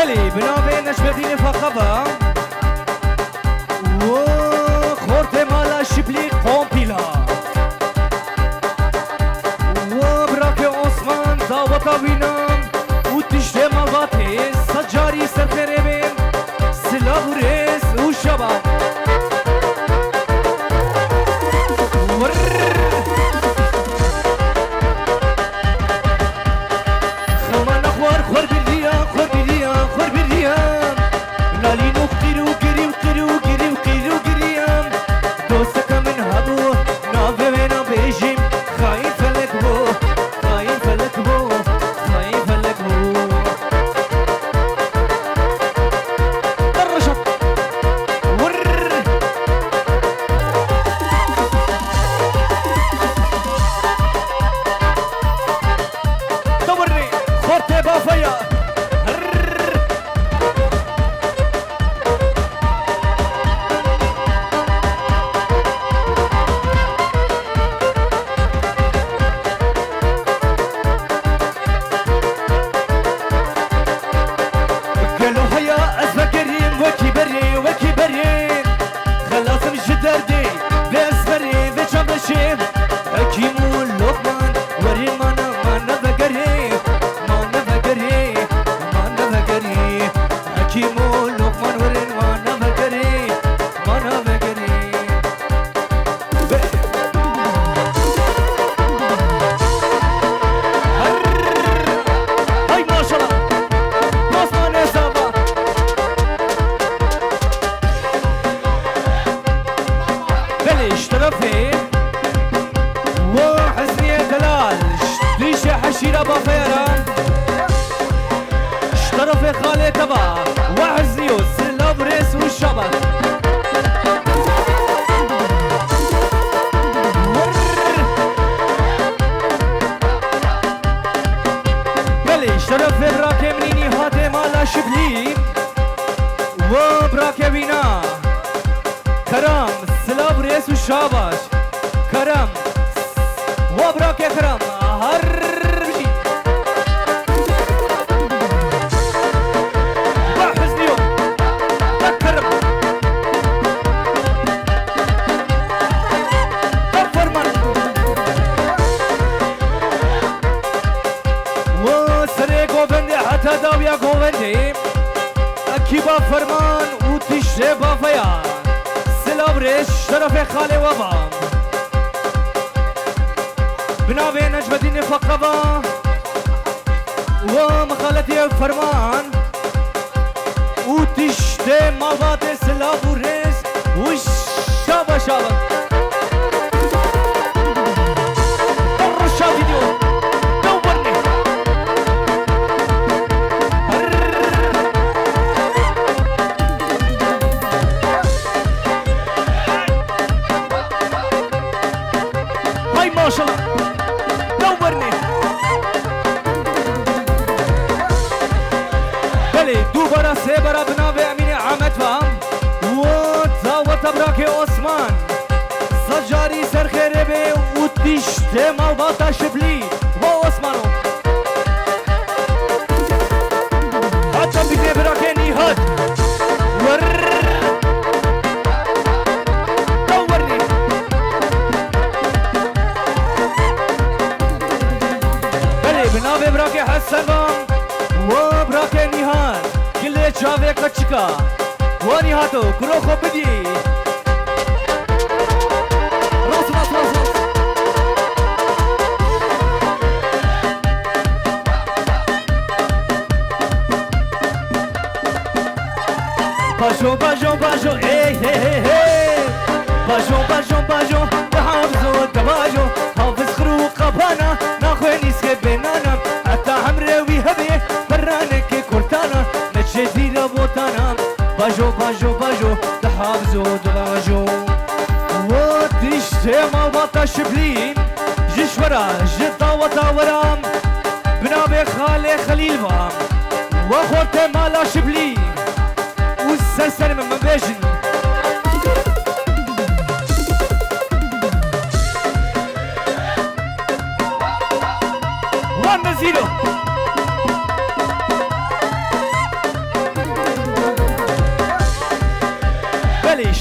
بلي بنابه نجبدين فقبا وخورت مالا شبلي قومبيلا وبراك عثمان داوتا بينام وتشتي مالباتي سجاري سرخربين سلاو ريس وشباب خمان اخوار خور بالريان خور بالريان خور بالريان نالينو قيرو قيرو قيرو قيرو قيرو قيريان دوستك من هبو نافي وينا بيجيم خاين فلك بو خاين فلك بو خاين فلك بو الرشط ور دورني خورتي بافيا شاباش كرم وبراك يا كرم هربي واحد اليوم تكرم تفرمن وسري قوبندي حتى داويا قوبندي اكيبا فرمان وتشربا فيا سلابرش شرف خالي وبام بنابي نجبدين فقبا ومخالتي فرمان وتشتي مالبات سلابرش والشابا شابا الرشا فيديو دورني ما شاء الله دورني بلي دوبارا سيبرا بنابي اميني عمد فهم وتزاوت براكي عثمان سجاري سرخربي وتشتي مالباتا شبلي وعثمانو حتى بيدي براكي نيهات بنابي براكي حسن وبراكي نيهان كل جاوي كتشكا ونيهاتو كروخو بدي راس راس راس راس باجو باجو باجو اي هي هي هي باجو باجو باجو بحافظو دباجو حافظ خروق قبانا ناخويني سكبنانا حتى حمراوي هبي برانك كورتانا نجدي لبوتانا باجو باجو باجو تحافظو دباجو وتشتي مالباتا شبلين جشورا جدا وطاورام بنابي خالي خليل بام وخورتي مالا شبلين والسرسر من مباجن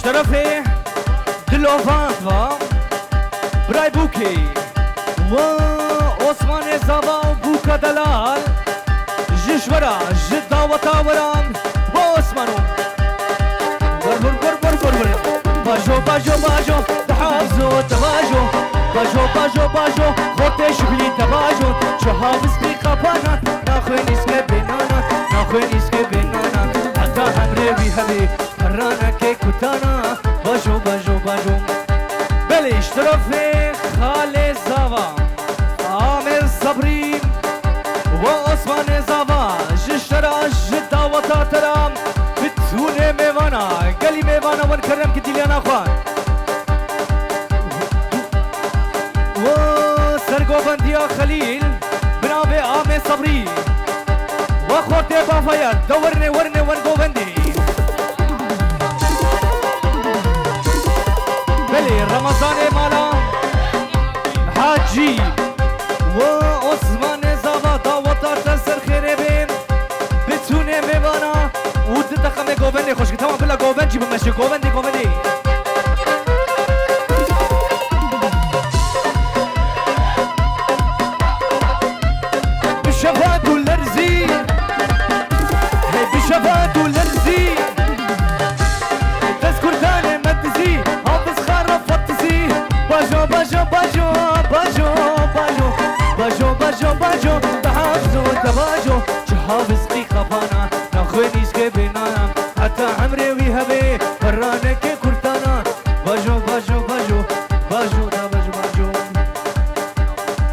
اشترفه دلوفانت و برای بوکی و عثمان زابا و بوکا دلال جشورا جدا و تاوران و عثمانو بر باجو باجو باجو بحافظو تباجو باجو خوتش بلی تباجو چو حافظ بی قبانا ناخوی نیسکه بینانا حتی همره بی همی پرانا که کتانا باجو بلی اشتراف خال زاوا عامر صبری و عثمان زاوا جشترا جدا و تاترام بتونه میوانا گلی میوانا ون کرم که دیلیانا خوان و سرگوبندیا خلیل بنابه عامر صبری و خورته بافایت دورنه ون گوبندی بلی رمضان مالا حاجی و عثمان زاوا داوتا تسر خیره بیم بتونه میوانا و دقمه گوبندی خوشگی تمام بلا گوبندی بمشه گوبندی بشفات الارزی بشفات الارزی تذكر تاني مدزي حافظ خرب فتزي باجو تحافظو تباجو حافظ قي خفانا ناخوينيش كبنانا حتى عمري ويهبي فرانك كرتانا باجو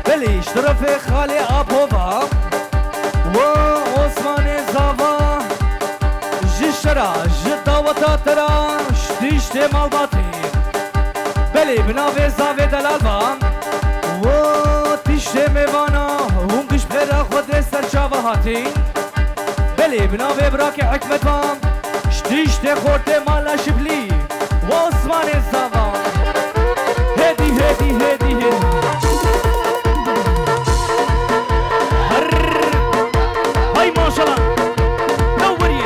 بلي اشترف خالي ابوبا وعثمان زاوا جشرا جدا وتاترا شتيشت مالباتي بلي بناوي زاوي دلالبا و تيشت ميوانا هونقش بخير خود سرچاوه هاتي بلي بناوي براكي حكمت بام شتيشت خورت مالا شبلي وعثمان زاوا هدي هاي ما شاء الله نوري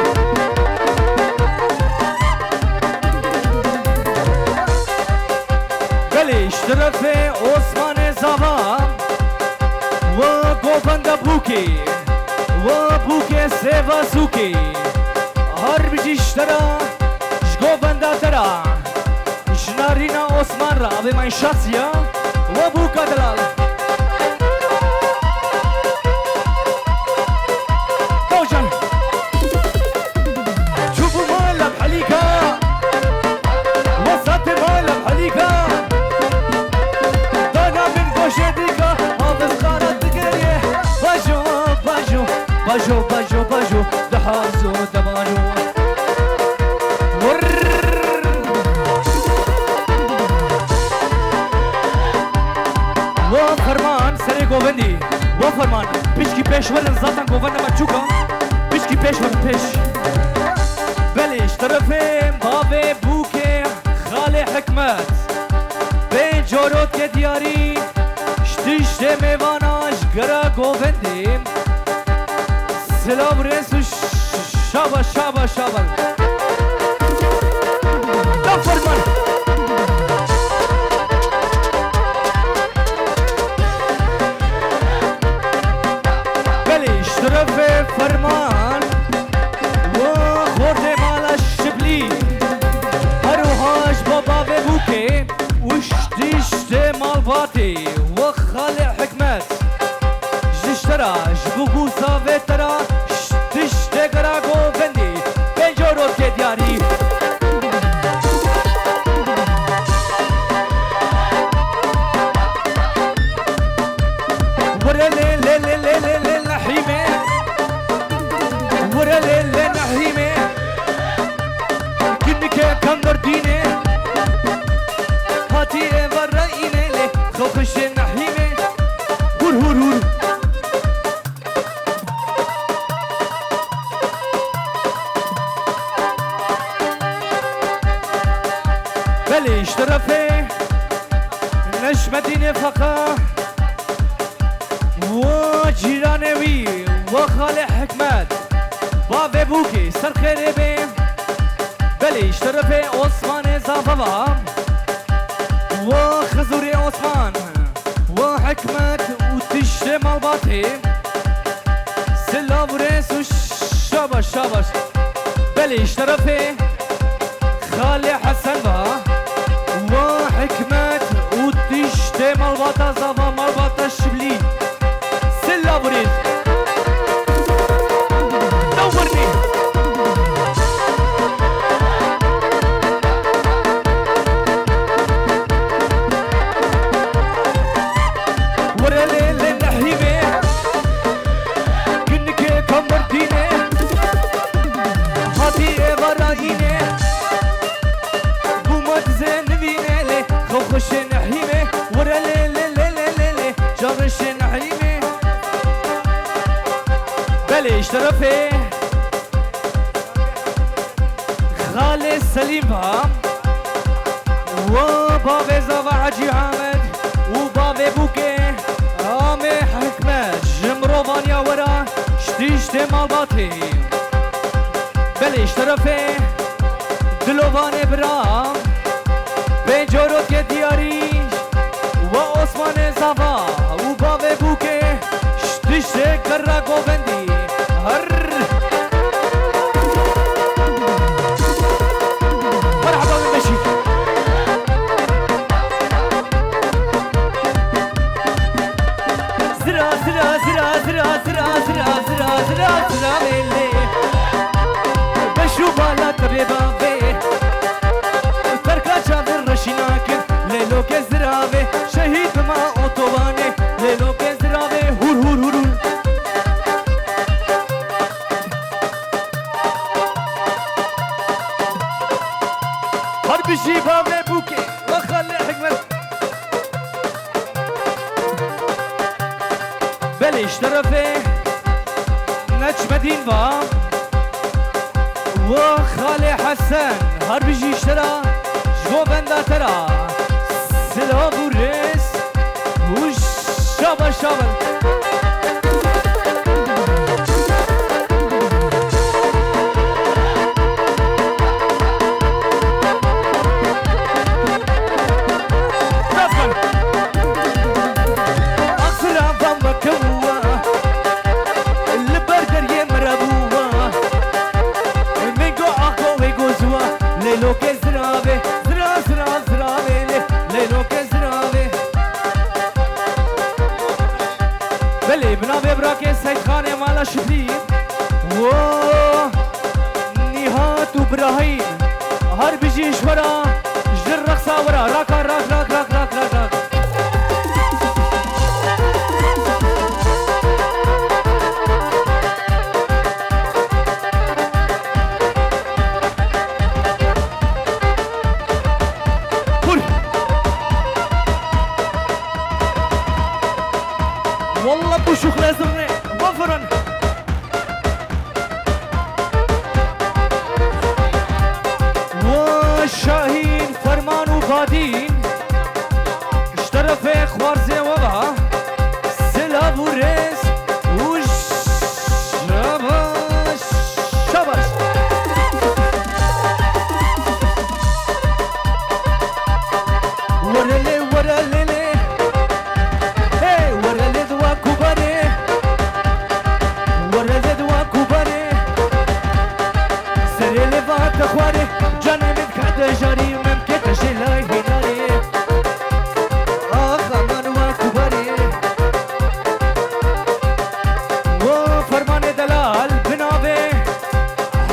بلي اشترف عثمان زاوا و گوبند بوكي و بوكي سيفا سوكي هر بيجي اشترا شگوبند ترا شنارينا عثمان را به من شاسيا و بوكا دلال توجن شوفوا مالا بحليكا وسط مالا بحليكا دانا من قوشديكا حافظ خارت تقريه باجو دحازو دباجو و فرمان سر گوبندی و فرمان پیشکی پیش ورن زاتن گوبند مچوکا پیشکی پیش ورن پیش بلیش طرفه باب بوکه خال حکمت به جوروت که دیاری شتیشت میواناش گرا گوبندی سلام رسو شابا دا فرمان اشترف فرمان و خورد مالا شبلی هروهاش بابا بوکه وشتیشت مالباتی و خال حکمت جشترا جبوگو ساوه ترا شتیشت گرا گوبندی بنجورو که دیاری ديني هاتي برأيني لي خوخش النحيمي هور بلي اشترفي نشمتيني فقا وجيرانوي وخالي حكمت باب بوكي سر خيري بي بلي اشترف عثمان زافا وخزوري عثمان وحكمت وتشتم الباطي سلام وريس وشابش شابش بلي اشترف خالي حسن با وحكمت وتشتم الباطا زافا مالباطا الشبلي سلام وريس دورني اشترفي خالي سليمة وبابي زافا حجي حامد وبابي بوكي عامي حكمة جمروفانيا ورا شتيشتي مالباطي بلي اشترفي دلوفاني برام بيجورو كدياريش وعثمان زافا وبابي بوكي شتيشتي كرا قوبندي مرحبا بالمشي زرا زرا زرا زرا زرا زرا زرا زرا زرا ليلي بشوفها لا تبيبا بيه تركا شاذر رشيناكن ليلو كزرافي شهيد ما اوتوباني ليلو كزرافي هور هور هور بشي بابي بوكي وخلي حكمت بلي اشترفي نجمدين با وخالي حسن هر بيجي اشترى جبو بندا ترى سلام وريس وشابا شابا ليلو كزرافي زرا زرا زرافي ليلو كزرافي بلي بنافي براكي سيد خاني مالا شبلي و نهات وبراهيم هر بيجي شورا جر رقصة ورا راكا راك راك راك راك راك راك والله بوشوخ لازمني وفرا والشاهين فرمان وبادين اشترف خوارزي وبا سلاب وريس وشاباش شاباش ورلي ورلي اخواني جاني من كعدة جاري ممكن تجيلاي هناري اخمان وكباري وفرمان دلال بنابي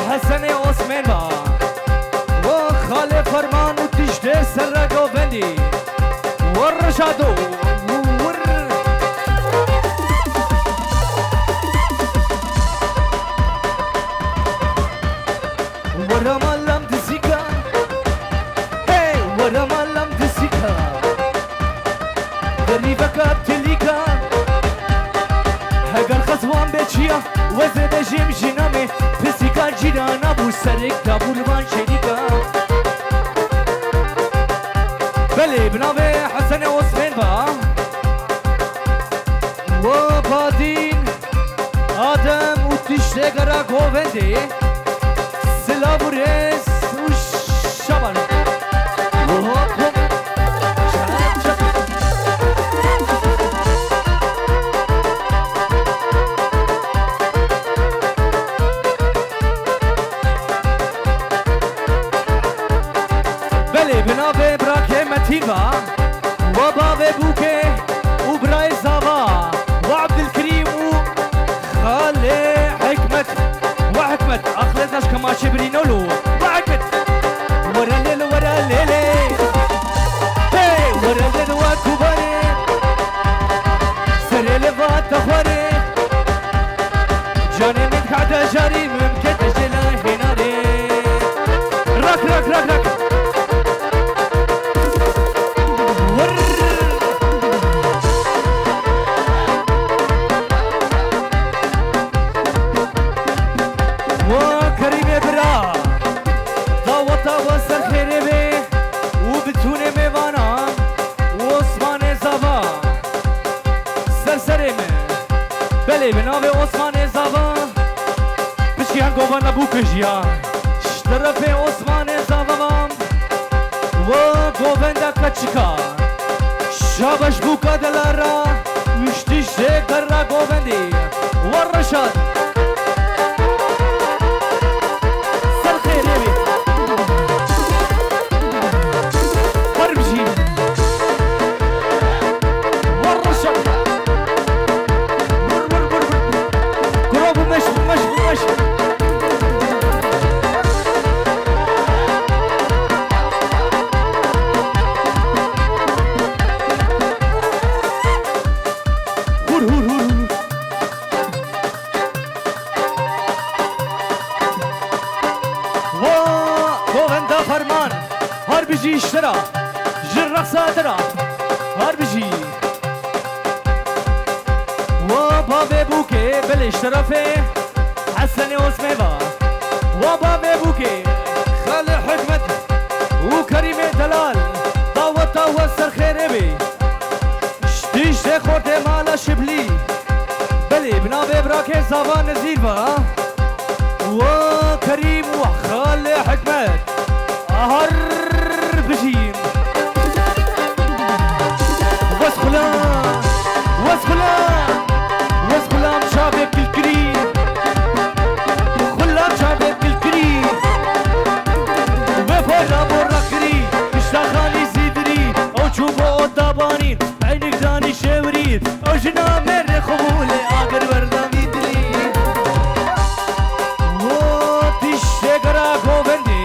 حسن عثمان با وخالي فرمان وتجدي سرقو بندي والرشادو ورمالم دزيكا هي ورمالم دزيكا دريفك بتليكا هجر خصوان بيتشيا وزد جيم جنامي بسيكا جيرانا بو سرك دابولمان شريكا بلي بنابي حسن عثمان با وبادين آدم وتشتغرا قوبندي سلام وريس متيبة وبابا بوكي وبراي زابا وعبد الكريم وخالي حكمت وحكمت أخلتناش كما شبرينولو وحكمت ورا الليل ورا الليل هي ورا الليل وكبري سري لفات تخوري جاني من قاعدة جاري ممكن تجلى هنا لي رك رك رك رك وكريم برا ضوطة وسر خيري بي وبتوني ميوانا وعثمان زابا سرسري من بلي بناوي عثمان زابا بشكي هنقوبانا بوكجيا اشترفي عثمان زابا وقوبندا كتشكا شابش بوكا دلارا وشتيش ديكرا قوبندي والرشاد فرمان هر بيجي اشترى جرق صادرة هر بيجي وبابي بوكي بالاشترافي حسن وسميبا وبابي بوكي خالي حكمت وكريم دلال ضوطة وسر خيربي شتيش خورتي مالا شبلي بلي بنابي براكي زابان نزيبا وكريم وخالي حكمت هر بجيم وسخلان وسخلان وسخلان شابك الكريم خلان شابك الكريم وفرا برا كريم اشتاخاني زيدري او چوبو داباني عينك داني شوريد او جنا مر خبولي آگر وردان ويدري وتشتغرا گوبندي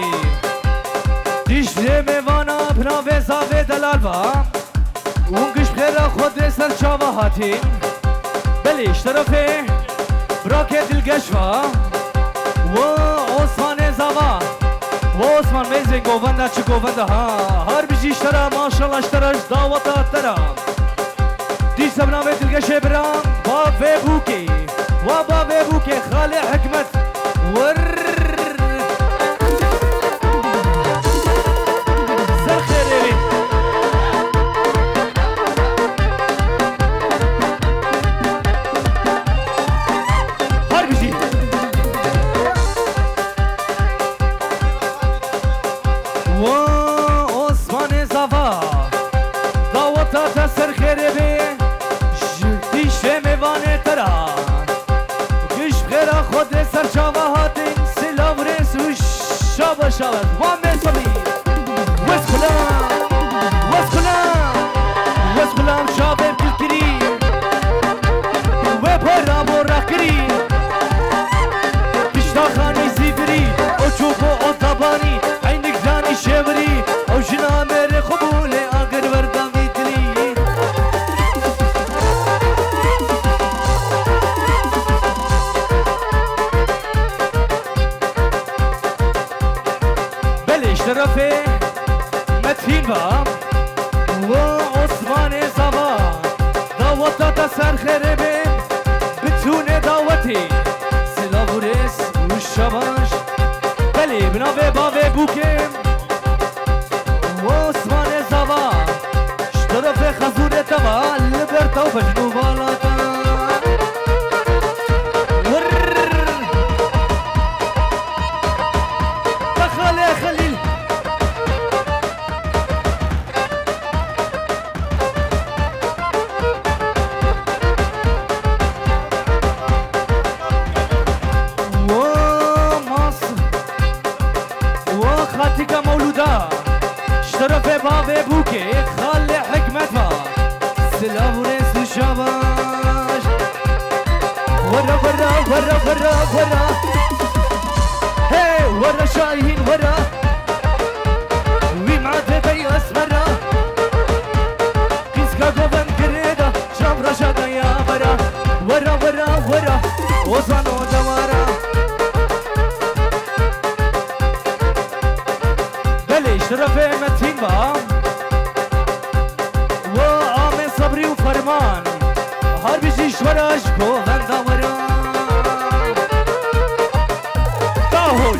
میوانا بناوه زاوه دلالوا اونگش بخیره خود سر چاوه هاتین بلیش طرفه براکه دلگشوا و عثمان زاوا و عثمان میزن گوونده چه گوونده ها هر بجیش ترا ماشالله تراش دعوتا ترا دیش بناوه دلگشه برام بابه بوکی و بابه بوکی خالی حکمت ور شابت ومسلي وسخلان وسخلان وسخلان شابت الكريم وبرا برا كريم بشتاخاني زيفري وشوفو أطباني عينك داني شبري أو جنا مر خبولي آخر وردان بيتري اشترافي متيبا وعثمان زابا دعوتا تسر خربي بتوني دعوتي سلاوريس والشباش بلي بناوي بابي بوكيم وعثمان زابا اشترافي خزوري تبا لبرتا وبجنوبالاتا خليل خاتك مولودا اشترف بابي بوكي ورا هي ورا شاهين ورا ويمعد بي اسمرا كيسكا قوبن كريدا شام رشادا يا برا ورا ورا ورا وزانو دوارا بلي شرف متين با وعامل صبري وفرمان هربي جيش وراش قوبن دورا تاهل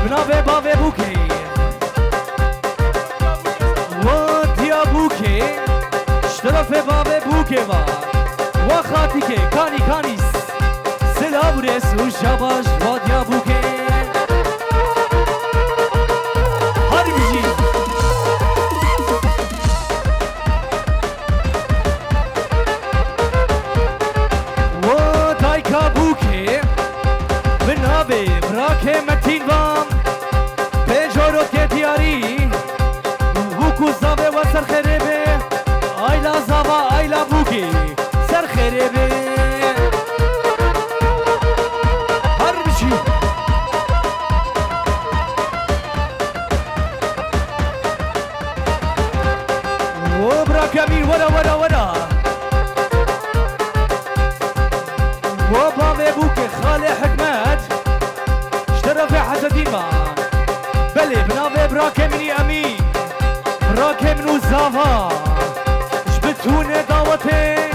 بنابه بابه بوكي وديا بوكي اشترف بابه بوكي با وخاتيكي كاني كانيس سلابرس وشاباش وديا بوكي هربجي ودايكا بوكي بنابه براكي متين بام بجورو كتياري وكو زابه وسر خربه آيلا زابا آيلا بوكي سر خربه هربشي وبراك امين ورا ورا ورا وبابي بوكي خالي حكمت اشترى في حسدين ما بلي بنابي براكي مني امين براكي منو زافا جبتوني دعوتين